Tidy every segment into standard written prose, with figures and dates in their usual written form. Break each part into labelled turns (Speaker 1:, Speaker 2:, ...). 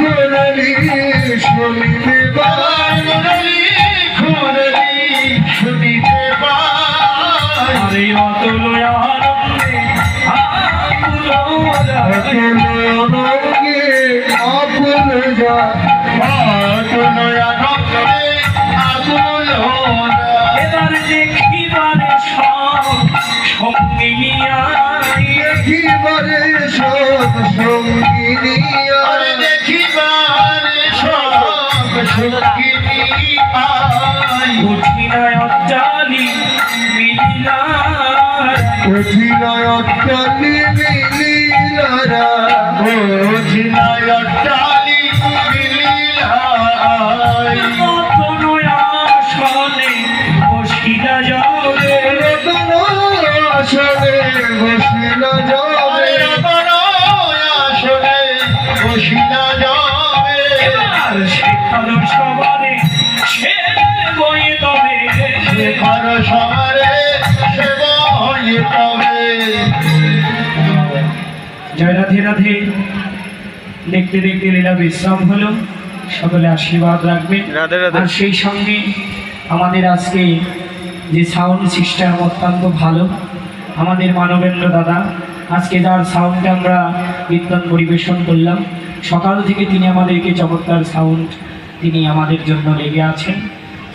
Speaker 1: মুরলি শুনিতে পাই মুরলি শুনিতে পাই
Speaker 2: আরে অতুল আনন্দে আকুল
Speaker 1: আনন্দে আকুল যা আকুল আনন্দে আকুল
Speaker 2: এবার দেখিবারে সব সঙ্গিয়া
Speaker 1: দেখিবারে সব সঙ্গিনিয়া দেখিবারে সব সঙ্গিনিয়া
Speaker 2: উঠিনায় অজ্জালি মিলিলার
Speaker 1: উঠিনায় অট্টালি মিলিলারা উঠিনায় অট্টালি মিলিলাই
Speaker 2: নতুন আসনে বসিলা যাবে
Speaker 1: রতন আসনে বসিলা যাবে রতন আসনে বসিলা যাবে
Speaker 2: এবার শেখালো সবারে সে বই তবে
Speaker 1: শেখার সবারে সে বই তবে।
Speaker 2: জয় রাধে রাধে। দেখতে দেখতে লীলা বিশ্রাম হলো, সকলে আশীর্বাদ রাখবেন। আর সেই সঙ্গে আমাদের আজকে যে সাউন্ড সিস্টেম অত্যন্ত ভালো, আমাদের মানবেন্দ্র দাদা আজকে যার সাউন্ডে আমরা কীর্তন পরিবেশন করলাম, সকাল থেকে তিনি আমাদেরকে চমৎকার সাউন্ড তিনি আমাদের জন্য লেগে আছেন।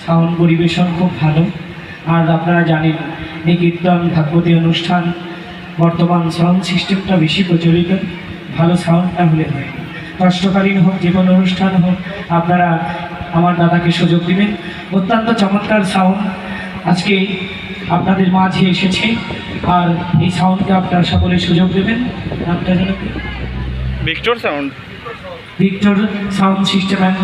Speaker 2: সাউন্ড পরিবেশন খুব ভালো। আর আপনারা জানেন এই কীর্তন ভাগবতী অনুষ্ঠান বর্তমান সাউন্ড সিস্টেমটা বেশি প্রচলিত, ভালো সাউন্ডটা হলে হয়। কষ্টকালীন হোক যে কোনো অনুষ্ঠান হোক, আপনারা আমার দাদাকে সুযোগ দিবেন। অত্যন্ত চমৎকার সাউন্ড আজকে আপনাদের মাঝে এসেছে, আর এই সাউন্ডকে আপনারা সকলে সুযোগ দেবেন। নামটা যেন
Speaker 3: Victor sound,
Speaker 2: Victor sound system and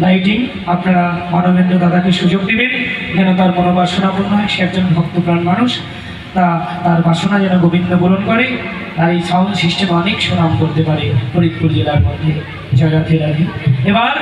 Speaker 2: lighting. আপনারা মানবেন্দ্র দাদাকে সুযোগ দেবেন যেন তার মনোবাসনা পূর্ণ হয়। সে একজন ভক্তপ্রাণ মানুষ, তার বাসনা যেন গোবিন্দ পূরণ করে, আর এই সাউন্ড সিস্টেম অনেক সুনাম করতে পারে ফরিদপুর জেলার মধ্যে। জয় রাধে রাধে। এবার